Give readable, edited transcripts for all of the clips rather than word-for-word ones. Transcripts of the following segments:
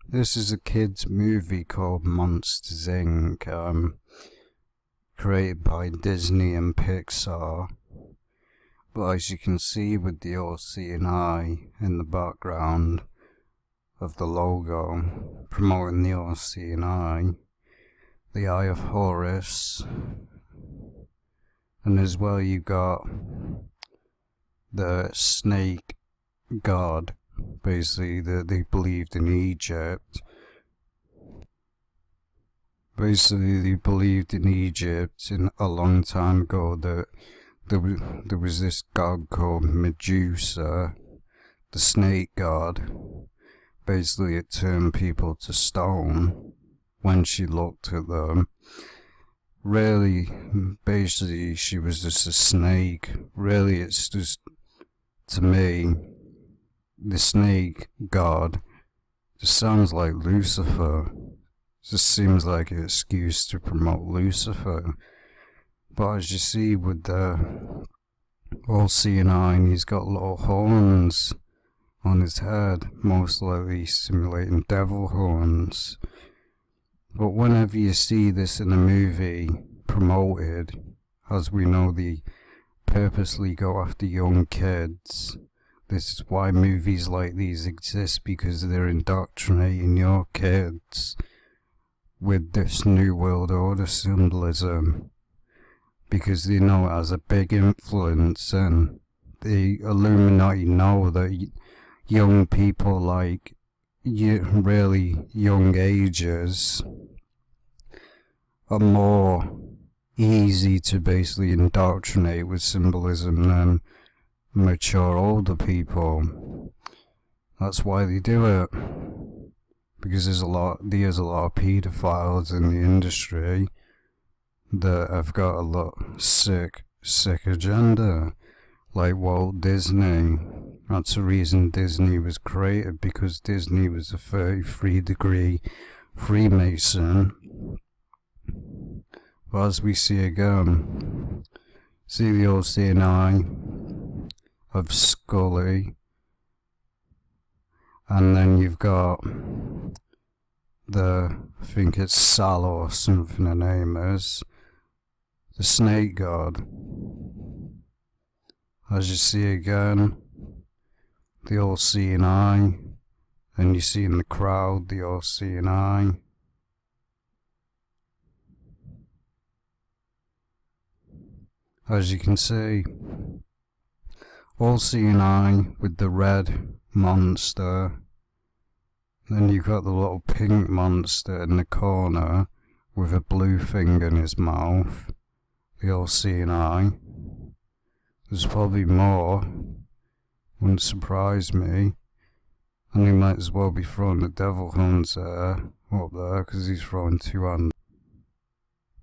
This is a kids movie called Monsters Inc. Created by Disney and Pixar. But as you can see with the all-seeing eye in the background of the logo, promoting the all-seeing eye, the Eye of Horus, and as well you got the snake god, basically, that they believed in Egypt. Basically, they believed in Egypt in a long time ago that there was this god called Medusa, the snake god. Basically, it turned people to stone when she looked at them. Really, basically, she was just a snake. Really, it's just, to me, the snake god just sounds like Lucifer. Just seems like an excuse to promote Lucifer. But as you see with the all-seeing eye, he's got little horns on his head, most likely simulating devil horns. But whenever you see this in a movie promoted, as we know, they purposely go after young kids. This is why movies like these exist, because they're indoctrinating your kids with this New World Order symbolism, because they know it has a big influence, and the Illuminati know that young people, like really young ages, are more easy to basically indoctrinate with symbolism than mature older people. That's why they do it, because there's a lot of pedophiles in the industry that have got a lot sick agenda, like Walt Disney. That's the reason Disney was created, because Disney was a 33-degree Freemason. But as we see again, see the all-seeing eye of Scully, and then you've got I think it's Sal or something the name is, the snake god. As you see again, the all-seeing eye, and you see in the crowd the all-seeing eye. As you can see, all-seeing eye with the red monster. Then you've got the little pink monster in the corner with a blue thing in his mouth. The all-seeing eye. There's probably more. Wouldn't surprise me. And he might as well be throwing the devil horns up there, because he's throwing two hands.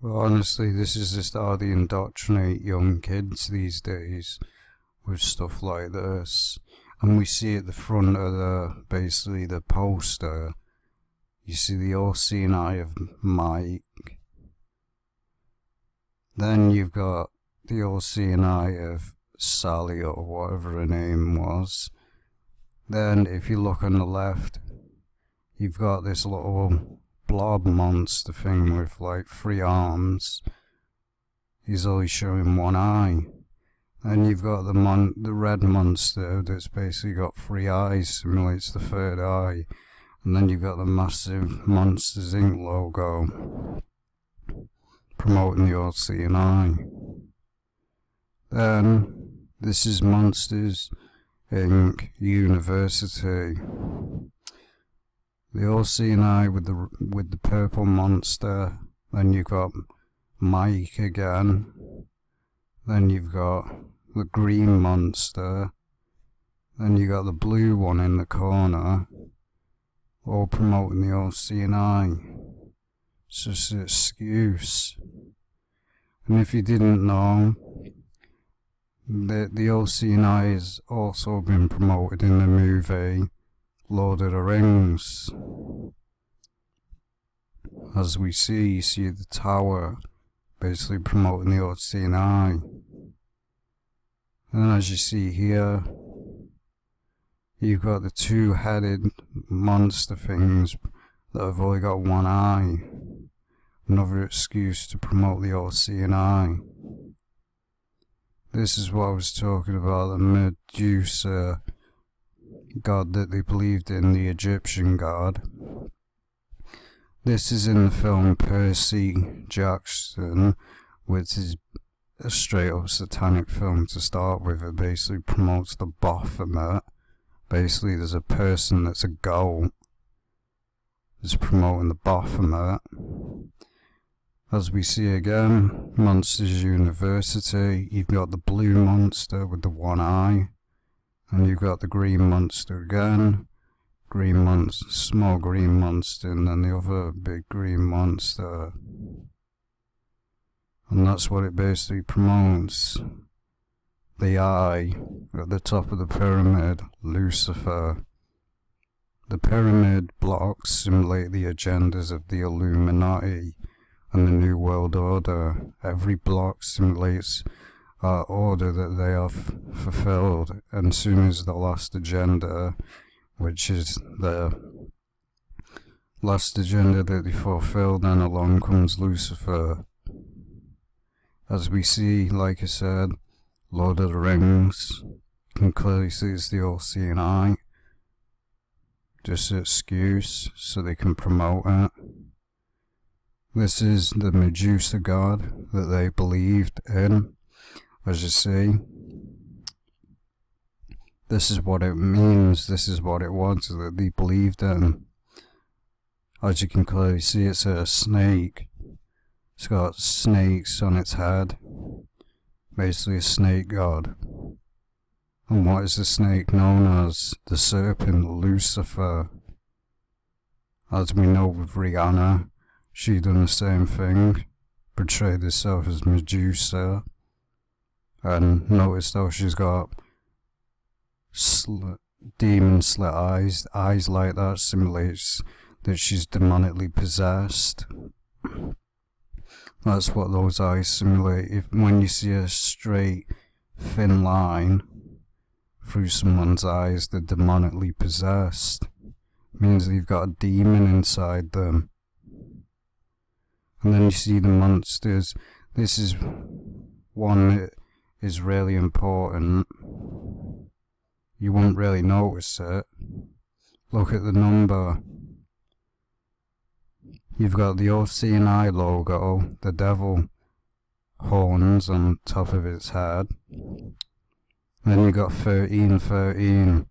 But honestly, this is just how they indoctrinate young kids these days with stuff like this. And we see at the front of basically the poster, you see the all-seeing eye of Mike. Then you've got the all-seeing eye of Sally, or whatever her name was. Then if you look on the left, you've got this little blob monster thing with like 3 arms. He's only showing one eye. And you've got the red monster that's basically got 3 eyes, simulates the 3rd eye. And then you've got the massive Monsters Inc. logo promoting the all-seeing eye. Then this is Monsters Inc. University. The all-seeing eye with the purple monster. Then you've got Mike again. Then you've got the green monster. Then you got the blue one in the corner, all promoting the all-seeing eye. It's just an excuse. And if you didn't know, the all-seeing eye has also been promoted in the movie Lord of the Rings. As we see, you see the tower basically promoting the all-seeing eye. And as you see here, You've got the two-headed monster things that have only got one eye. Another excuse to promote the all-seeing eye. This is what I was talking about, the Medusa god that they believed in, the Egyptian god. This is in the film Percy Jackson, which is a straight-up satanic film to start with. It basically promotes the Baphomet. Basically, there's a person that's a goat that's promoting the Baphomet. As we see again, Monsters University, you've got the blue monster with the one eye, and you've got the green monster again, green monster, small green monster, and then the other big green monster. And that's what it basically promotes. The eye at the top of the pyramid, Lucifer. The pyramid blocks simulate the agendas of the Illuminati and the New World Order. Every block simulates our order that they have fulfilled, and as soon as the last agenda, which is the last agenda that they fulfill, then along comes Lucifer. As we see, like I said, Lord of the Rings, you can clearly see it's the all-seeing eye. Just an excuse so they can promote it. This is the Medusa god that they believed in. As you see, this is what it means, this is what it was that they believed in. As you can clearly see, it's a snake. It's got snakes on its head. Basically a snake god. And what is the snake known as? The serpent, Lucifer. As we know with Rihanna, she done the same thing. Portrayed herself as Medusa. And notice how she's got demon slit eyes. Eyes like that simulates that she's demonically possessed. That's what those eyes simulate. When you see a straight, thin line through someone's eyes, they're demonically possessed. It means they've got a demon inside them. And then you see the monsters. This is one that is really important. You won't really notice it. Look at the number. You've got the all-seeing eye logo, the devil horns on top of its head. Then you've got 1313.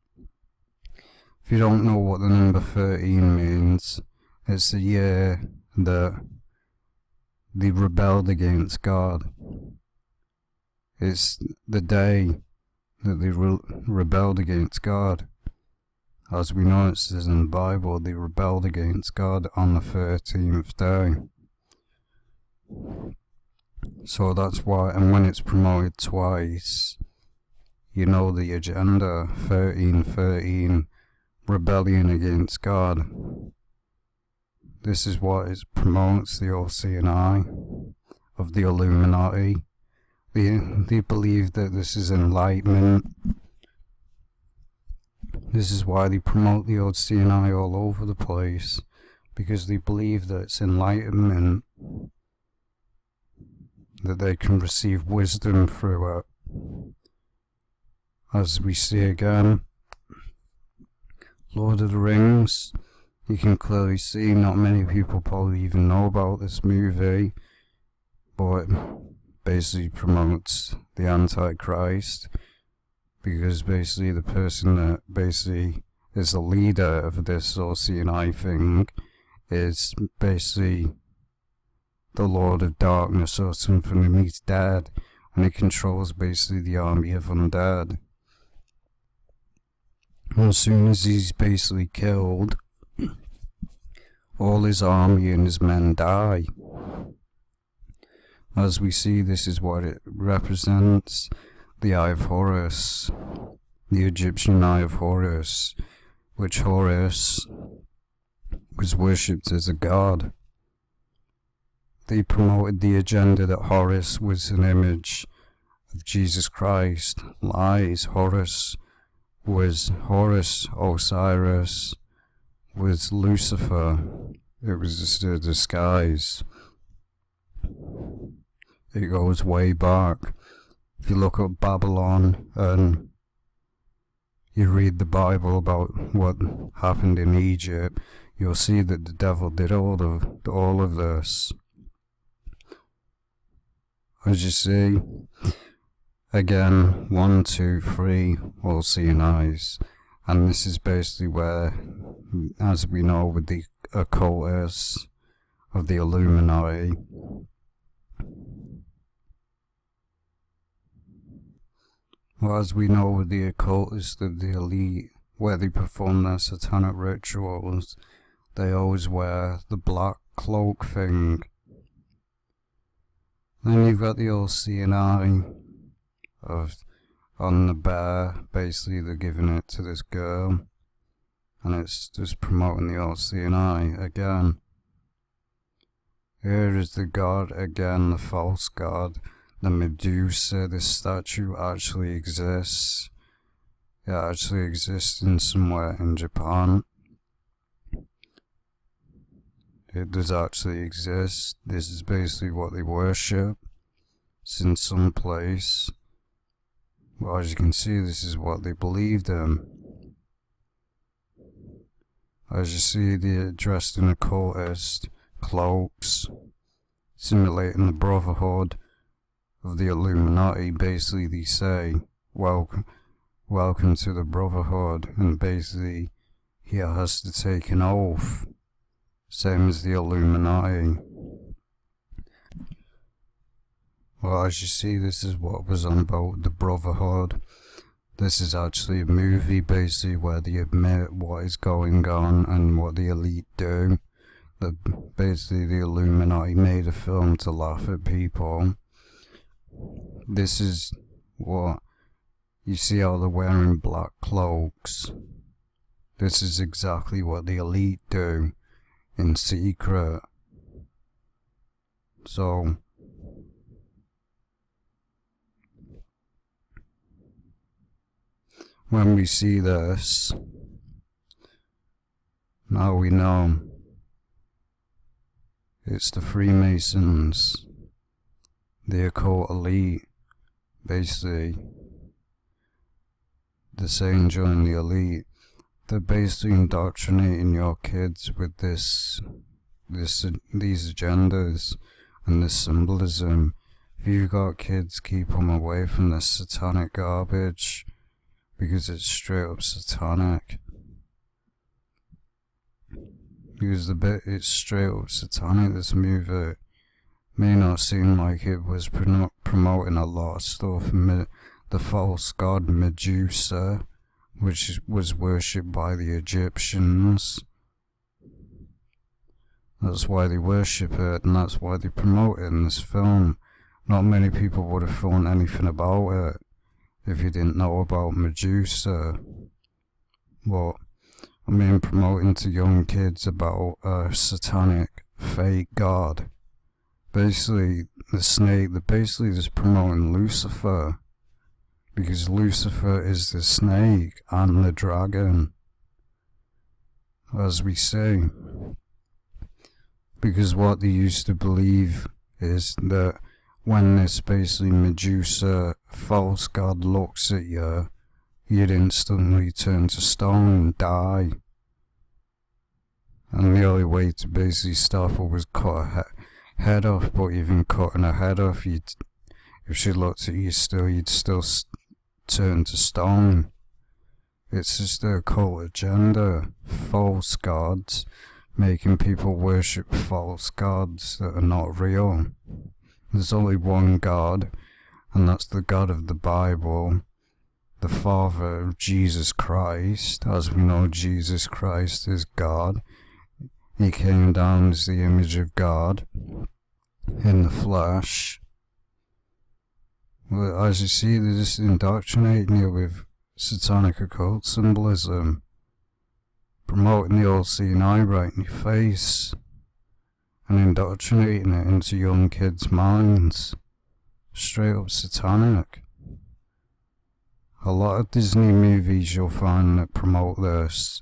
If you don't know what the number 13 means, it's the year that they rebelled against God. It's the day that they rebelled against God. As we know, it says in the Bible, they rebelled against God on the 13th day. So that's why, and when it's promoted twice, you know the agenda, 1313, rebellion against God. This is what it promotes, the all-seeing eye of the Illuminati. They believe that this is enlightenment. This is why they promote the all-seeing eye all over the place, because they believe that it's enlightenment, that they can receive wisdom through it. As we see again, Lord of the Rings, you can clearly see not many people probably even know about this movie, but it basically promotes the Antichrist, because basically the person that basically is the leader of this all-seeing eye thing is basically the Lord of Darkness or something, and he's dead, and he controls basically the army of undead. And as soon as he's basically killed, all his army and his men die. As we see, this is what it represents. The Eye of Horus, the Egyptian Eye of Horus, which Horus was worshipped as a god. They promoted the agenda that Horus was an image of Jesus Christ. Lies. Horus was Horus, Osiris, was Lucifer. It was just a disguise. It goes way back. If you look at Babylon and you read the Bible about what happened in Egypt, you'll see that the devil did all of this. As you see, again, 1, 2, 3, all seeing eyes. And this is basically where, as we know with the occultists of the Illuminati, well, as we know with the occultists of the elite, where they perform their satanic rituals, they always wear the black cloak thing. Then you've got the all-seeing eye on the bear. Basically, they're giving it to this girl, and it's just promoting the all-seeing eye again. Here is the god again, the false god, the Medusa. This statue actually exists. It actually exists in somewhere in Japan. It does actually exist. This is basically what they worship. It's in some place. Well, as you can see, this is what they believed in. As you see, they're dressed in occultist cloaks, simulating the brotherhood of the Illuminati. Basically, they say, welcome to the brotherhood, and basically, he has to take an oath. Same as the Illuminati. Well, as you see, this is what was on about the Brotherhood. This is actually a movie, basically, where they admit what is going on and what the elite do. That basically the Illuminati made a film to laugh at people. This is what you see, how they're wearing black cloaks. This is exactly what the elite do in secret. So when we see this, now we know it's the Freemasons, the occult elite. Basically, they're saying join the elite. They're basically indoctrinating your kids with these agendas and this symbolism. If you've got kids, keep them away from this satanic garbage, because it's straight up satanic. Because it's straight up satanic. This movie may not seem like it was promoting a lot of stuff. The false god Medusa, which was worshipped by the Egyptians. That's why they worship it, and that's why they promote it in this film. Not many people would have thought anything about it if you didn't know about Medusa. But I mean, promoting to young kids about a satanic fake god. Basically, the snake, they're basically just promoting Lucifer. Because Lucifer is the snake and the dragon, as we say. Because what they used to believe is that when this basically Medusa false god looks at you, you'd instantly turn to stone and die. And the only way to basically stop her was cut her head off. But even cutting her head off, if she looked at you still, you'd still turn to stone. It's just their occult agenda. False gods, making people worship false gods that are not real. There's only one God, and that's the God of the Bible, the Father of Jesus Christ. As we know, Jesus Christ is God. He came down as the image of God in the flesh. Well, as you see, they're just indoctrinating you with satanic occult symbolism, promoting the all-seeing eye right in your face, and indoctrinating it into young kids' minds. Straight up satanic. A lot of Disney movies you'll find that promote this.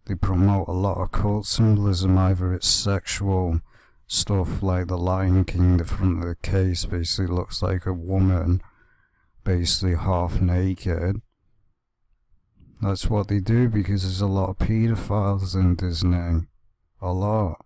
They promote a lot of occult symbolism. Either it's sexual stuff like the Lion King, the front of the case basically looks like a woman, basically half naked. That's what they do because there's a lot of pedophiles in Disney. A lot.